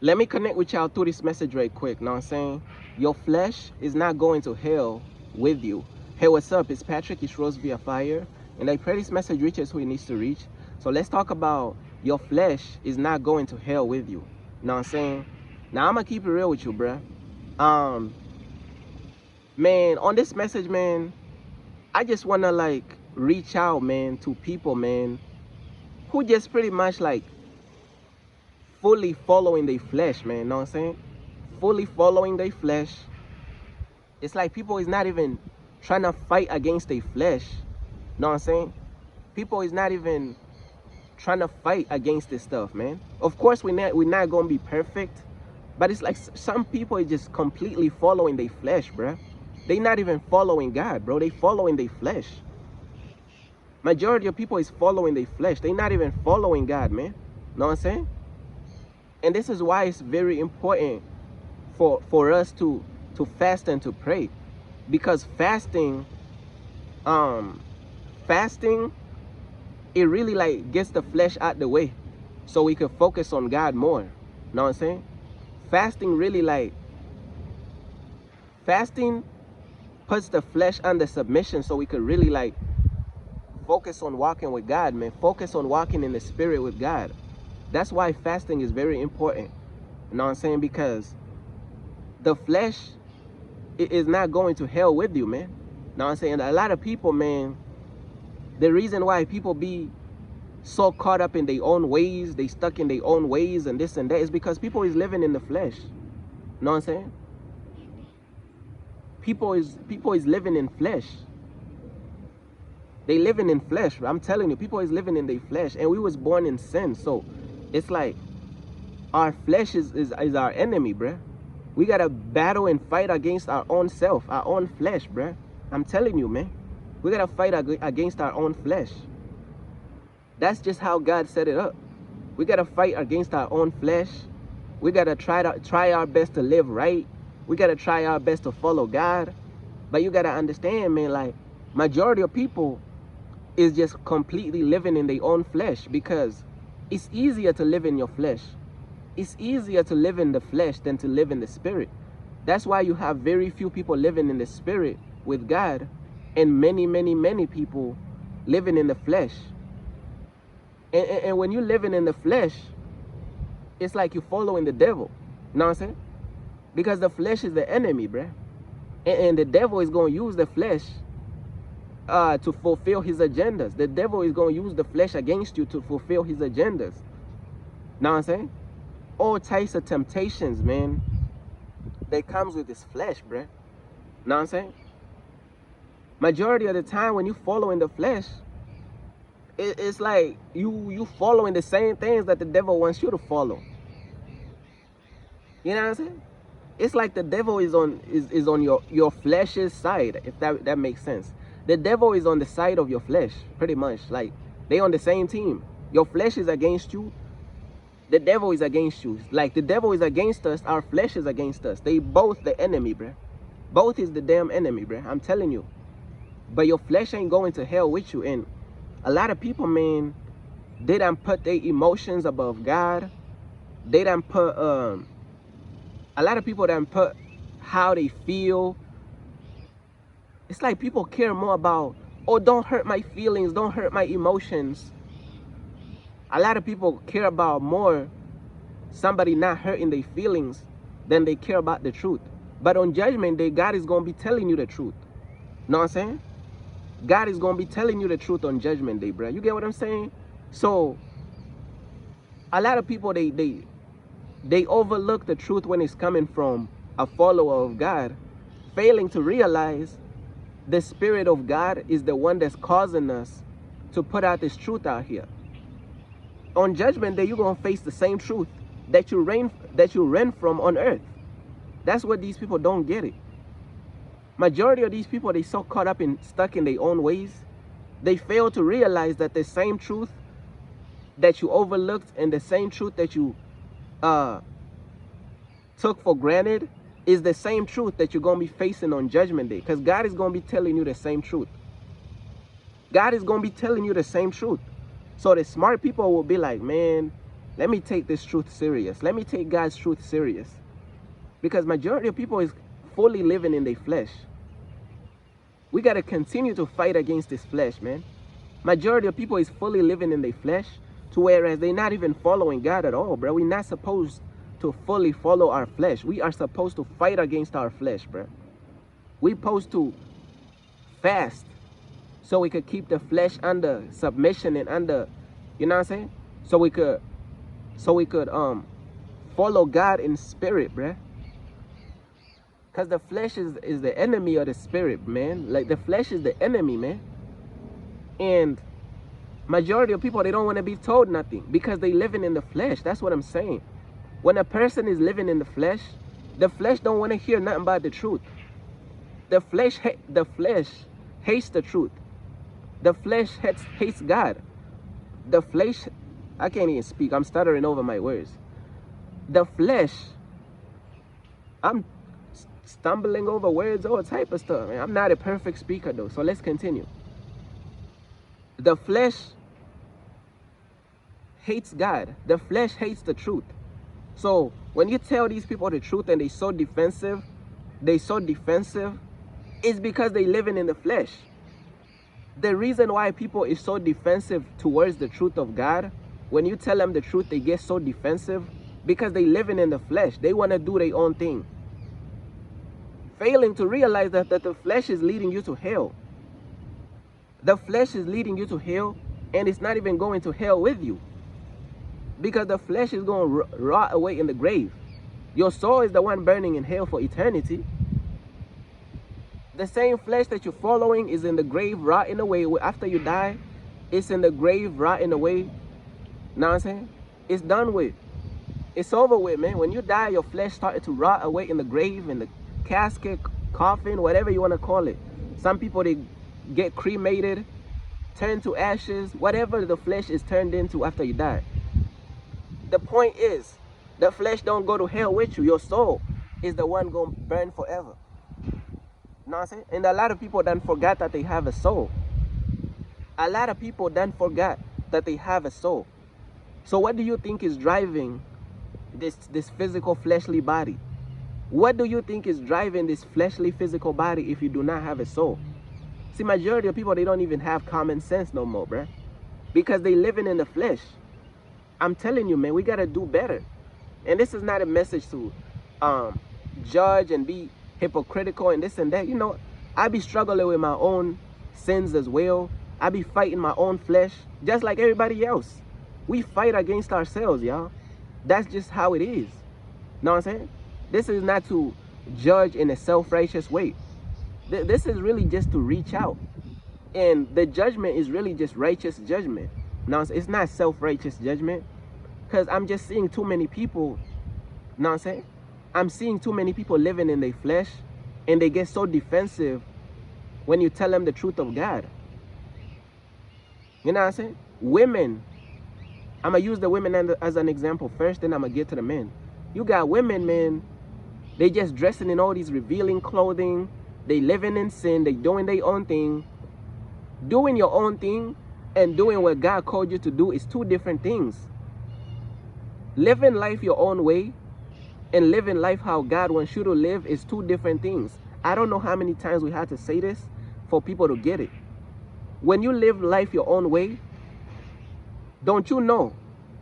Let me connect with y'all through this message right quick. Know what I'm saying? Your flesh is not going to hell with you. Hey, what's up? It's Patrick. It's Rose via Fire. And I pray this message reaches who it needs to reach. So let's talk about your flesh is not going to hell with you. Know what I'm saying? Now, I'm going to keep it real with you, bruh. Man, on this message, man, I just want to, like, reach out, man, to people, man, who just pretty much, like, fully following their flesh, man. Know what I'm saying? Fully following their flesh. It's like people is not even trying to fight against their flesh. Know what I'm saying? People is not even trying to fight against this stuff, man. Of course, we're not gonna be perfect, but it's like some people is just completely following their flesh, bruh. They not even following God, bro. They following their flesh. Majority of people is following their flesh. They not even following God, man. Know what I'm saying? And this is why it's very important for us to fast and to pray, because fasting it really like gets the flesh out the way so we can focus on God more. Know what I'm saying? Fasting puts the flesh under submission so we could really like focus on walking with God, man. Focus on walking in the spirit with God. That's why fasting is very important. You know what I'm saying? Because the flesh is not going to hell with you, man. You know what I'm saying? A lot of people, man, the reason why people be so caught up in their own ways, they stuck in their own ways and this and that, is because people is living in the flesh. You know what I'm saying? People is living in flesh. They living in flesh. I'm telling you, people is living in their flesh. And we was born in sin. So it's like our flesh is our enemy, bruh. We gotta battle and fight against our own self, our own flesh, bruh. I'm telling you, man. We gotta fight against our own flesh. That's just how God set it up. We gotta fight against our own flesh. We gotta try our best to live right. We gotta try our best to follow God. But you gotta understand, man, like majority of people is just completely living in their own flesh, because it's easier to live in your flesh. It's easier to live in the flesh than to live in the spirit. That's why you have very few people living in the spirit with God, and many people living in the flesh. And when you're living in the flesh, it's like you're following the devil. You know what I'm saying? Because the flesh is the enemy, bruh. And the devil is going to use the flesh to fulfill his agendas. The devil is going to use the flesh against you to fulfill his agendas. Know what I'm saying? All types of temptations, man, that comes with this flesh, bruh. Know what I'm saying? Majority of the time when you follow in the flesh, it's like you following the same things that the devil wants you to follow. You know what I'm saying? It's like the devil is on your flesh's side, if that makes sense. The devil is on the side of your flesh, pretty much. Like, they on the same team. Your flesh is against you. The devil is against you. Like, the devil is against us. Our flesh is against us. They both the enemy, bruh. Both is the damn enemy, bruh. I'm telling you. But your flesh ain't going to hell with you. And a lot of people, man, they done put their emotions above God. They done put, a lot of people done put how they feel. It's like people care more about, oh, don't hurt my feelings, don't hurt my emotions. A lot of people care about more somebody not hurting their feelings than they care about the truth. But on Judgment Day, God is going to be telling you the truth. Know what I'm saying? God is going to be telling you the truth on Judgment Day, bro. You get what I'm saying? So a lot of people, they overlook the truth when it's coming from a follower of God, failing to realize the Spirit of God is the one that's causing us to put out this truth out here. On Judgment Day, you're going to face the same truth that you ran from on earth. That's what these people don't get it. Majority of these people, they so caught up in stuck in their own ways, they fail to realize that the same truth that you overlooked and the same truth that you took for granted is the same truth that you're going to be facing on Judgment Day. Because God is going to be telling you the same truth. God is going to be telling you the same truth. So the smart people will be like, man, let me take this truth serious. Let me take God's truth serious. Because majority of people is fully living in their flesh. We got to continue to fight against this flesh, man. Majority of people is fully living in their flesh, to whereas they're not even following God at all, bro. We're not supposed to fully follow our flesh. We are supposed to fight against our flesh, bro. We're supposed to fast so we could keep the flesh under submission and under, you know what I'm saying? So we could follow God in spirit, bruh. Because the flesh is the enemy of the spirit, man. Like, the flesh is the enemy, man. And majority of people, they don't want to be told nothing because they living in the flesh. That's what I'm saying. When a person is living in the flesh don't want to hear nothing about the truth. The flesh hates the truth. The flesh hates God. The flesh, I can't even speak. I'm stuttering over my words. The flesh, I'm stumbling over words, all type of stuff. Man, I'm not a perfect speaker though, so let's continue. The flesh hates God. The flesh hates the truth. So when you tell these people the truth and they're so defensive, it's because they living in the flesh. The reason why people is so defensive towards the truth of God, when you tell them the truth, they get so defensive because they living in the flesh. They want to do their own thing. Failing to realize that the flesh is leading you to hell. The flesh is leading you to hell, and it's not even going to hell with you. Because the flesh is going to rot away in the grave. Your soul is the one burning in hell for eternity. The same flesh that you're following is in the grave rotting away. After you die, it's in the grave rotting away. Know what I'm saying? It's done with. It's over with, man. When you die, your flesh started to rot away in the grave, in the casket, coffin, whatever you want to call it. Some people, they get cremated, turn to ashes, whatever the flesh is turned into after you die. The point is, the flesh don't go to hell with you. Your soul is the one going to burn forever. You know what I'm saying? And a lot of people done forgot that they have a soul. A lot of people done forgot that they have a soul. So what do you think is driving this physical fleshly body? What do you think is driving this fleshly physical body if you do not have a soul? See, majority of people, they don't even have common sense no more, bruh. Because they living in the flesh. I'm telling you, man, we got to do better. And this is not a message to judge and be hypocritical and this and that. You know, I be struggling with my own sins as well. I be fighting my own flesh just like everybody else. We fight against ourselves, y'all. That's just how it is. Know what I'm saying? This is not to judge in a self-righteous way. This is really just to reach out. And the judgment is really just righteous judgment. Now, it's not self-righteous judgment. Because I'm just seeing too many people, know what I'm saying? I'm seeing too many people living in their flesh, and they get so defensive when you tell them the truth of God. You know what I'm saying? Women, I'm going to use the women as an example first, then I'm going to get to the men. You got women, man, they just dressing in all these revealing clothing. They living in sin. They doing their own thing. Doing your own thing and doing what God called you to do is two different things. Living life your own way and living life how God wants you to live is two different things. I don't know how many times we had to say this for people to get it. When you live life your own way, don't you know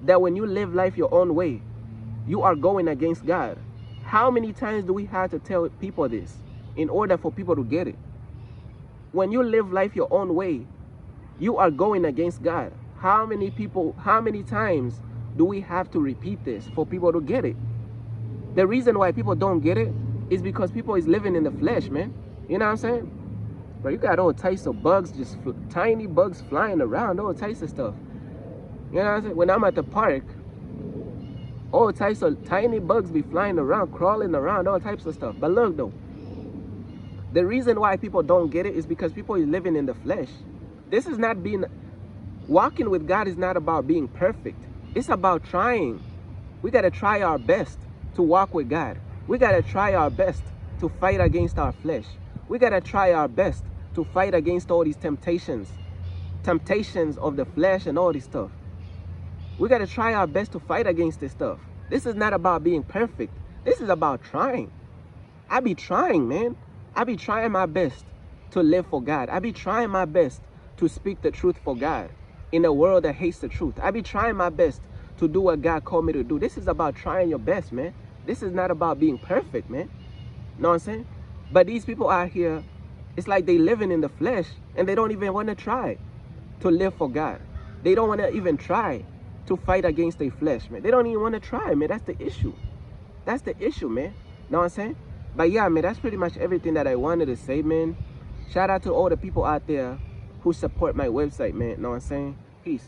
that when you live life your own way, you are going against God? How many times do we have to tell people this in order for people to get it? When you live life your own way, you are going against God. How many times do we have to repeat this for people to get it? The reason why people don't get it is because people is living in the flesh, man. You know what I'm saying? But you got all types of bugs, just tiny bugs flying around, all types of stuff. You know what I'm saying? When I'm at the park, all types of tiny bugs be flying around, crawling around, all types of stuff. But look though, the reason why people don't get it is because people is living in the flesh. This is not being, walking with God is not about being perfect. It's about trying. We got to try our best to walk with God. We got to try our best to fight against our flesh. We got to try our best to fight against all these temptations of the flesh and all this stuff. We got to try our best to fight against this stuff. This is not about being perfect. This is about trying. I be trying, man. I be trying my best to live for God. I be trying my best to speak the truth for God in a world that hates the truth. I be trying my best to do what God called me to do. This is about trying your best, man. This is not about being perfect, man. Know what I'm saying? But these people out here, it's like they living in the flesh and they don't even want to try to live for God. They don't want to even try to fight against their flesh, man. They don't even want to try, man. That's the issue. That's the issue, man. Know what I'm saying? But yeah, man, that's pretty much everything that I wanted to say, man. Shout out to all the people out there who support my website, man. Know what I'm saying? Peace.